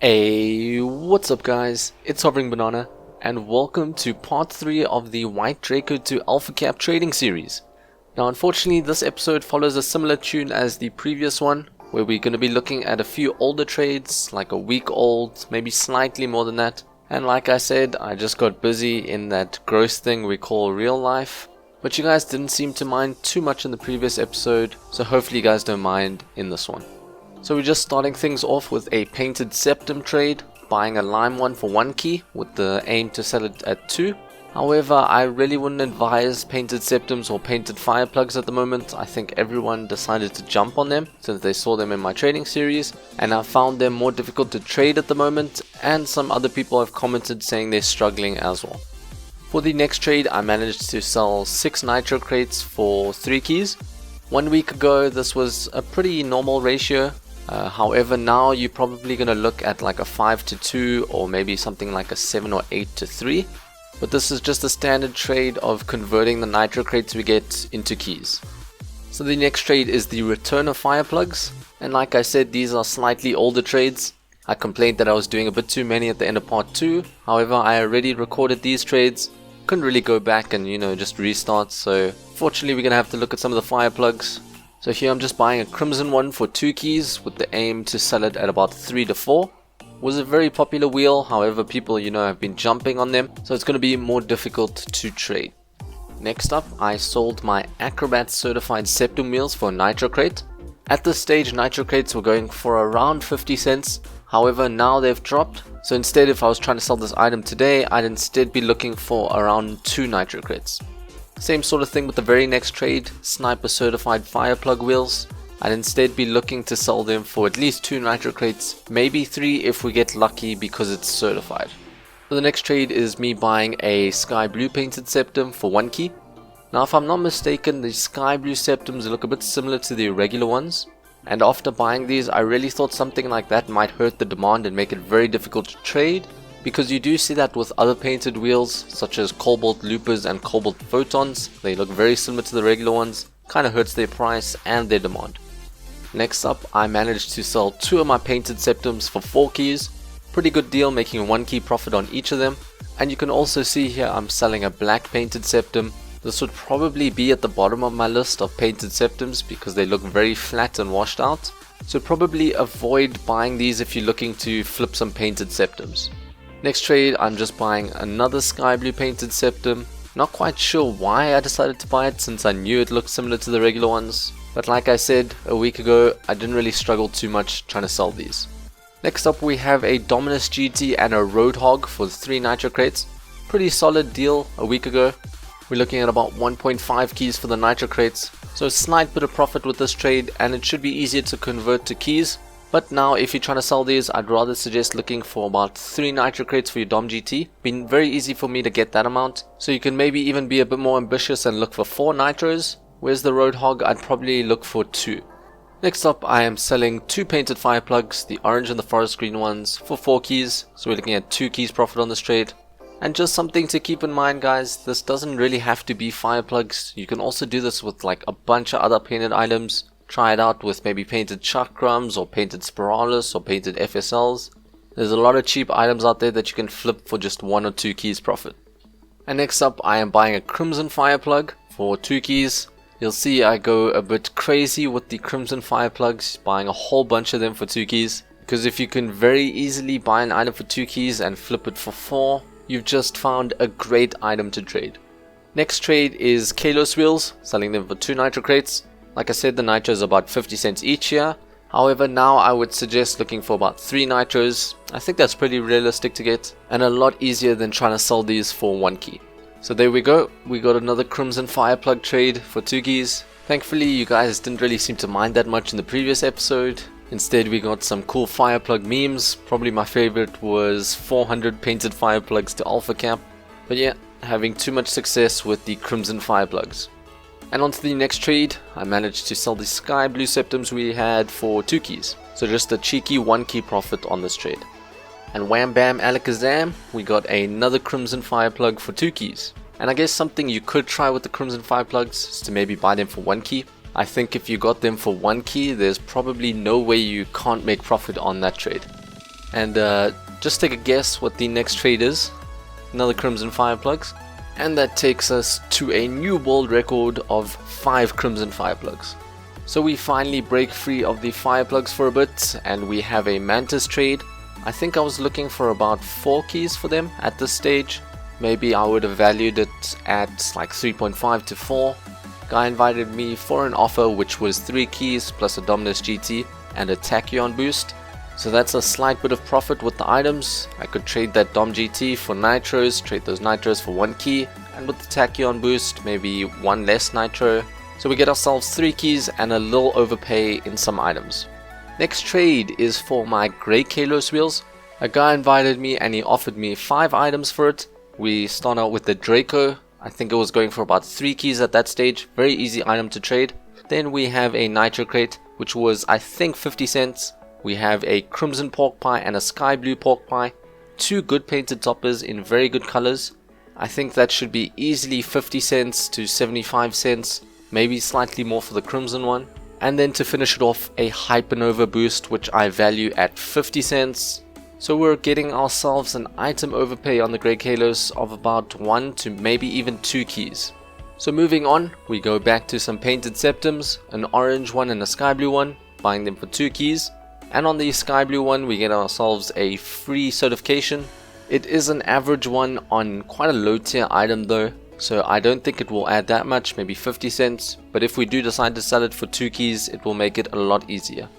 Hey, what's up guys, it's HoveringBanana and welcome to part 3 of the White Draco to Alpha Cap trading series. Now unfortunately this episode follows a similar tune as the previous one, where we're going to be looking at a few older trades, like a week old, maybe slightly more than that. And like I said, I just got busy in that gross thing we call real life. But you guys didn't seem to mind too much in the previous episode, so hopefully you guys don't mind in this one. So we're just starting things off with a painted septum trade, buying a lime one for 1 key with the aim to sell it at 2. However, I really wouldn't advise painted septums or painted fire plugs at the moment. I think everyone decided to jump on them since they saw them in my trading series, and I found them more difficult to trade at the moment, and some other people have commented saying they're struggling as well. For the next trade, I managed to sell 6 nitro crates for 3 keys. 1 week ago this was a pretty normal ratio. However, now you're probably going to look at like a 5 to 2 or maybe something like a 7 or 8 to 3. But this is just a standard trade of converting the nitro crates we get into keys. So the next trade is the return of fire plugs. And like I said, these are slightly older trades. I complained that I was doing a bit too many at the end of part 2. However, I already recorded these trades. Couldn't really go back and just restart. So fortunately we're going to have to look at some of the fire plugs. So here I'm just buying a crimson one for 2 keys with the aim to sell it at about 3 to 4. Was a very popular wheel, however people have been jumping on them, so it's going to be more difficult to trade. Next up, I sold my Acrobat certified septum wheels for a nitro crate. At this stage nitro crates were going for around 50 cents, however now they've dropped, so instead if I was trying to sell this item today, I'd instead be looking for around 2 nitro crates. Same sort of thing with the very next trade, sniper certified fire plug wheels. I'd instead be looking to sell them for at least 2 nitro crates, maybe 3 if we get lucky because it's certified. So the next trade is me buying a sky blue painted septum for 1 key. Now if I'm not mistaken, the sky blue septums look a bit similar to the regular ones. And after buying these, I really thought something like that might hurt the demand and make it very difficult to trade. Because you do see that with other painted wheels such as cobalt loopers and cobalt photons. They look very similar to the regular ones, kind of hurts their price and their demand. Next up, I managed to sell 2 of my painted septums for 4 keys. Pretty good deal, making a 1 key profit on each of them. And you can also see here I'm selling a black painted septum. This would probably be at the bottom of my list of painted septums because they look very flat and washed out. So probably avoid buying these if you're looking to flip some painted septums. Next trade, I'm just buying another sky blue painted septum. Not quite sure why I decided to buy it since I knew it looked similar to the regular ones. But like I said a week ago, I didn't really struggle too much trying to sell these. Next up we have a Dominus GT and a Roadhog for 3 nitro crates. Pretty solid deal a week ago. We're looking at about 1.5 keys for the nitro crates. So a slight bit of profit with this trade, and it should be easier to convert to keys. But now if you're trying to sell these, I'd rather suggest looking for about 3 nitro crates for your Dom GT. Been very easy for me to get that amount. So you can maybe even be a bit more ambitious and look for 4 nitros. Whereas the Roadhog, I'd probably look for 2. Next up, I am selling 2 painted fire plugs, the orange and the forest green ones, for 4 keys. So we're looking at 2 keys profit on this trade. And just something to keep in mind guys, this doesn't really have to be fire plugs. You can also do this with like a bunch of other painted items. Try it out with maybe painted chakrams or painted spiralis or painted FSLs. There's a lot of cheap items out there that you can flip for just 1 or 2 keys profit. And next up, I am buying a crimson fire plug for 2 keys. You'll see I go a bit crazy with the crimson fire plugs, buying a whole bunch of them for 2 keys. Because if you can very easily buy an item for 2 keys and flip it for 4, you've just found a great item to trade. Next trade is Kalos wheels, selling them for 2 nitro crates. Like I said, the nitros is about 50 cents each here. However, now I would suggest looking for about 3 nitros. I think that's pretty realistic to get and a lot easier than trying to sell these for 1 key. So there we go. We got another crimson fire plug trade for 2 keys. Thankfully, you guys didn't really seem to mind that much in the previous episode. Instead, we got some cool fire plug memes. Probably my favorite was 400 painted fire plugs to Alpha Cap. But yeah, having too much success with the crimson fire plugs. And on to the next trade, I managed to sell the sky blue septums we had for 2 keys. So just a cheeky 1 key profit on this trade. And wham bam alakazam, we got another crimson fire plug for 2 keys. And I guess something you could try with the crimson fire plugs is to maybe buy them for 1 key. I think if you got them for 1 key, there's probably no way you can't make profit on that trade. And just take a guess what the next trade is. Another Crimson Fireplugs. And that takes us to a new world record of 5 Crimson Fireplugs. So we finally break free of the Fireplugs for a bit, and we have a Mantis trade. I think I was looking for about 4 keys for them at this stage. Maybe I would have valued it at like 3.5 to 4. Guy invited me for an offer which was 3 keys plus a Dominus GT and a Tachyon boost. So that's a slight bit of profit with the items. I could trade that Dom GT for Nitros, trade those Nitros for 1 key, and with the Tachyon boost maybe 1 less Nitro. So we get ourselves 3 keys and a little overpay in some items. Next trade is for my Grey Kalos wheels. A guy invited me and he offered me 5 items for it. We start out with the Draco. I think it was going for about 3 keys at that stage. Very easy item to trade. Then we have a Nitro crate, which was I think 50 cents. We have a Crimson Pork Pie and a Sky Blue Pork Pie. 2 good painted toppers in very good colors. I think that should be easily 50 cents to 75 cents. Maybe slightly more for the Crimson one. And then to finish it off, a Hypernova boost, which I value at 50 cents. So we're getting ourselves an item overpay on the Grey Kalos of about 1 to maybe even 2 keys. So moving on, we go back to some painted septums, an orange one and a sky blue one, buying them for 2 keys. And on the sky blue one, we get ourselves a free certification. It is an average one on quite a low tier item though, so I don't think it will add that much, maybe 50 cents. But if we do decide to sell it for 2 keys, it will make it a lot easier.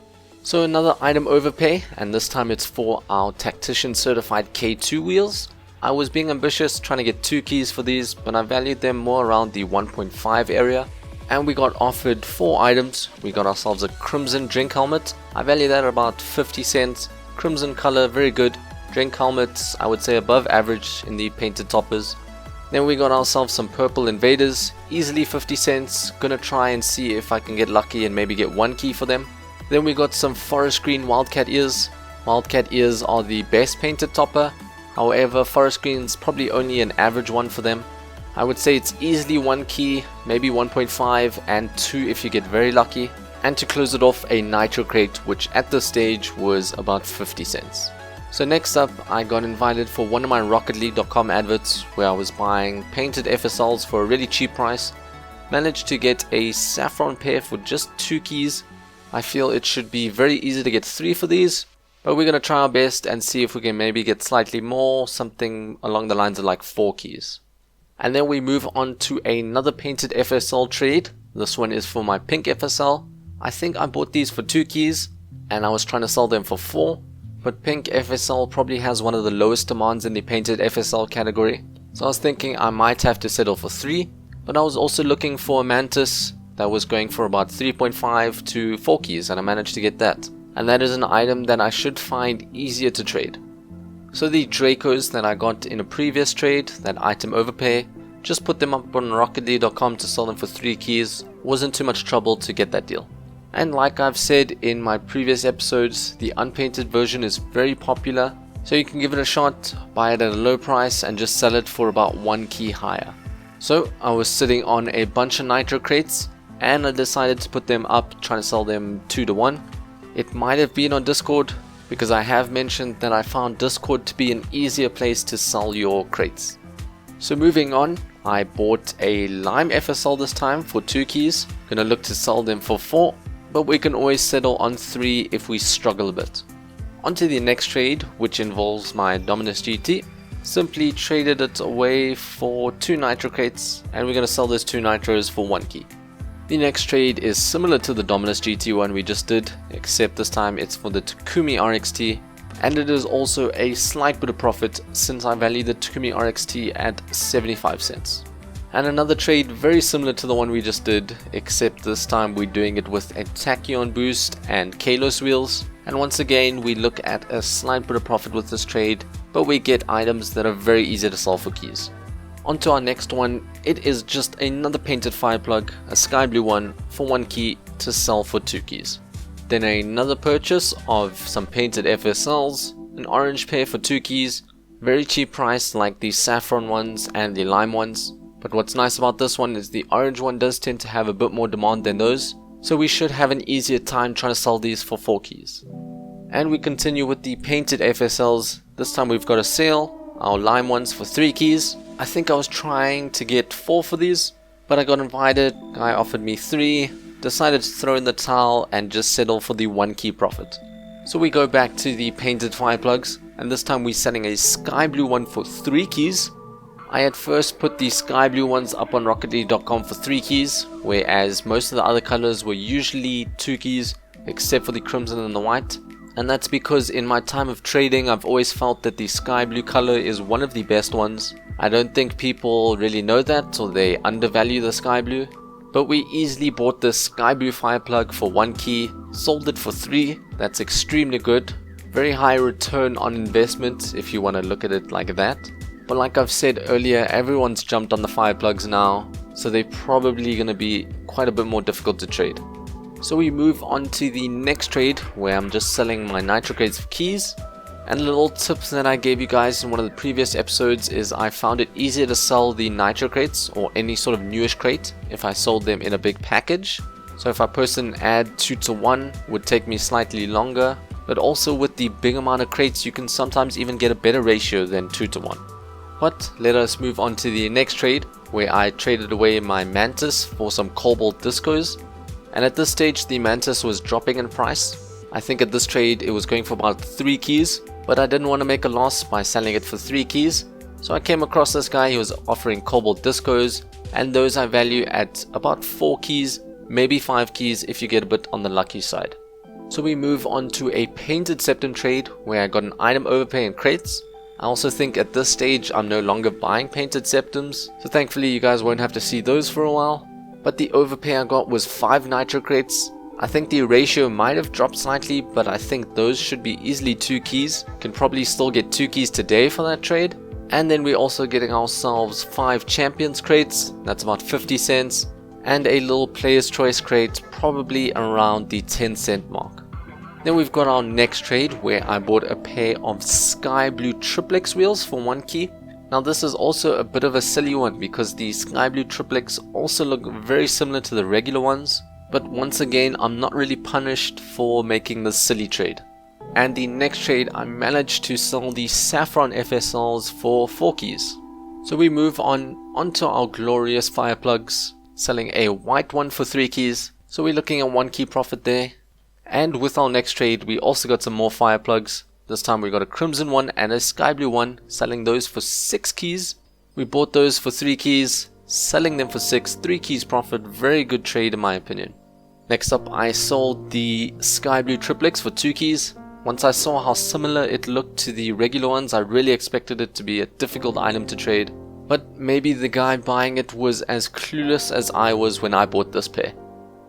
So another item overpay, and this time it's for our Tactician certified K2 wheels. I was being ambitious trying to get 2 keys for these, but I valued them more around the 1.5 area. And we got offered 4 items. We got ourselves a Crimson Drink Helmet. I value that at about 50 cents. Crimson color, very good. Drink helmets, I would say above average in the painted toppers. Then we got ourselves some Purple Invaders, easily 50 cents. Gonna try and see if I can get lucky and maybe get 1 key for them. Then we got some Forest Green Wildcat Ears. Wildcat Ears are the best painted topper. However, Forest Green's probably only an average one for them. I would say it's easily 1 key, maybe 1.5 and 2 if you get very lucky. And to close it off, a Nitro crate, which at this stage was about 50 cents. So next up, I got invited for one of my RocketLeague.com adverts where I was buying painted FSLs for a really cheap price. Managed to get a Saffron pair for just 2 keys. I feel it should be very easy to get 3 for these, but we're going to try our best and see if we can maybe get slightly more, something along the lines of like 4 keys. And then we move on to another painted FSL trade. This one is for my pink FSL. I think I bought these for 2 keys and I was trying to sell them for 4. But pink FSL probably has one of the lowest demands in the painted FSL category. So I was thinking I might have to settle for 3. But I was also looking for a Mantis that was going for about 3.5 to 4 keys and I managed to get that. And that is an item that I should find easier to trade. So the Dracos that I got in a previous trade, that item overpay, just put them up on RocketLeague.com to sell them for 3 keys. Wasn't too much trouble to get that deal. And like I've said in my previous episodes, the unpainted version is very popular. So you can give it a shot, buy it at a low price and just sell it for about 1 key higher. So I was sitting on a bunch of Nitro crates and I decided to put them up, trying to sell them 2 to 1. It might have been on Discord, because I have mentioned that I found Discord to be an easier place to sell your crates. So moving on, I bought a Lime FSL this time for 2 keys. Gonna look to sell them for 4, but we can always settle on 3 if we struggle a bit. On to the next trade, which involves my Dominus GT. Simply traded it away for 2 Nitro crates, and we're gonna sell those 2 Nitros for 1 key. The next trade is similar to the Dominus GT one we just did, except this time it's for the Takumi RXT, and it is also a slight bit of profit since I value the Takumi RXT at 75 cents. And another trade very similar to the one we just did, except this time we're doing it with a Tachyon boost and Kalos wheels, and once again we look at a slight bit of profit with this trade, but we get items that are very easy to sell for keys. On to our next one, it is just another painted fireplug, a sky blue one for 1 key to sell for 2 keys. Then another purchase of some painted FSLs, an orange pair for 2 keys, very cheap price like the saffron ones and the lime ones. But what's nice about this one is the orange one does tend to have a bit more demand than those, so we should have an easier time trying to sell these for 4 keys. And we continue with the painted FSLs. This time we've got a sale, our lime ones for 3 keys. I think I was trying to get 4 for these, but I got invited, guy offered me 3, decided to throw in the towel and just settle for the 1 key profit. So we go back to the painted fire plugs, and this time we're selling a sky blue one for 3 keys. I had first put the sky blue ones up on rocketleague.com for 3 keys, whereas most of the other colors were usually 2 keys, except for the crimson and the white. And that's because in my time of trading, I've always felt that the sky blue color is one of the best ones. I don't think people really know that, or they undervalue the sky blue. But we easily bought this sky blue fire plug for 1 key, sold it for 3. That's extremely good. Very high return on investment if you want to look at it like that. But like I've said earlier, everyone's jumped on the fire plugs now, so they're probably going to be quite a bit more difficult to trade. So we move on to the next trade, where I'm just selling my nitro crates for keys. And a little tips that I gave you guys in one of the previous episodes is I found it easier to sell the nitro crates or any sort of newish crate if I sold them in a big package. So if I post an ad 2 to 1, would take me slightly longer, but also with the big amount of crates you can sometimes even get a better ratio than 2 to 1. But let us move on to the next trade, where I traded away my Mantis for some Cobalt Discos. And at this stage the Mantis was dropping in price. I think at this trade it was going for about 3 keys, but I didn't want to make a loss by selling it for 3 keys. So I came across this guy. He was offering Cobalt Discos, and those I value at about 4 keys, maybe 5 keys if you get a bit on the lucky side. So we move on to a painted septum trade, where I got an item overpay in crates. I also think at this stage I'm no longer buying painted septums, so thankfully you guys won't have to see those for a while. But the overpay I got was 5 nitro crates. I think the ratio might have dropped slightly, but I think those should be easily 2 keys. Can probably still get 2 keys today for that trade. And then we're also getting ourselves 5 champions crates, that's about 50 cents, and a little player's choice crate, probably around the 10-cent mark. Then we've got our next trade, where I bought a pair of sky blue triplex wheels for 1 key. Now this is also a bit of a silly one, because the sky blue triplex also look very similar to the regular ones. But once again, I'm not really punished for making this silly trade. And the next trade, I managed to sell the saffron FSLs for 4 keys. So we move onto our glorious fire plugs, selling a white one for 3 keys. So we're looking at 1 key profit there. And with our next trade, we also got some more fire plugs. This time we got a crimson one and a sky blue one, selling those for 6 keys. We bought those for 3 keys, selling them for 6, 3 keys profit. Very good trade in my opinion. Next up, I sold the sky blue triplex for 2 keys. Once I saw how similar it looked to the regular ones, I really expected it to be a difficult item to trade. But maybe the guy buying it was as clueless as I was when I bought this pair.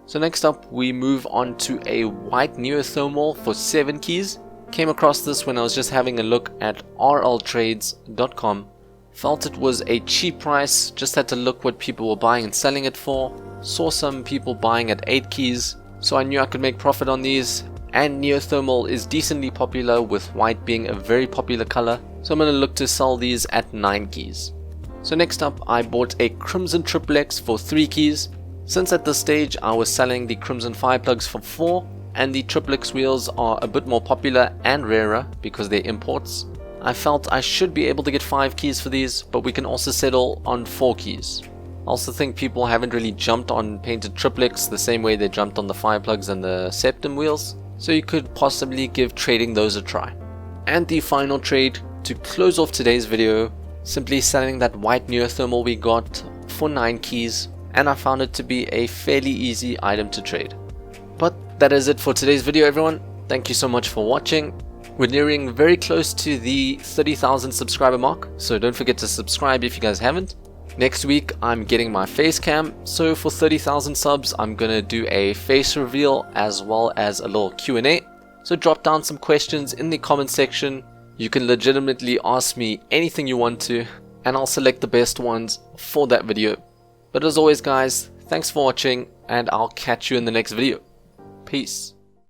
So next up, we move on to a white neothermal for 7 keys. Came across this when I was just having a look at rltrades.com. Felt it was a cheap price, just had to look what people were buying and selling it for. Saw some people buying at 8 keys, so I knew I could make profit on these. And neothermal is decently popular, with white being a very popular color, so I'm going to look to sell these at 9 keys. So next up, I bought a crimson triplex for 3 keys. Since at this stage I was selling the crimson fire plugs for 4, and the triplex wheels are a bit more popular and rarer because they're imports, I felt I should be able to get 5 keys for these, but we can also settle on 4 keys. I also think people haven't really jumped on painted triplex the same way they jumped on the fire plugs and the septum wheels, so you could possibly give trading those a try. And the final trade to close off today's video, simply selling that white neothermal we got for 9 keys, and I found it to be a fairly easy item to trade. But that is it for today's video, everyone. Thank you so much for watching. We're nearing very close to the 30,000 subscriber mark, so don't forget to subscribe if you guys haven't. Next week I'm getting my face cam, so for 30,000 subs I'm gonna do a face reveal as well as a little Q&A. So drop down some questions in the comment section. You can legitimately ask me anything you want to, and I'll select the best ones for that video. But as always guys, thanks for watching, and I'll catch you in the next video. Peace.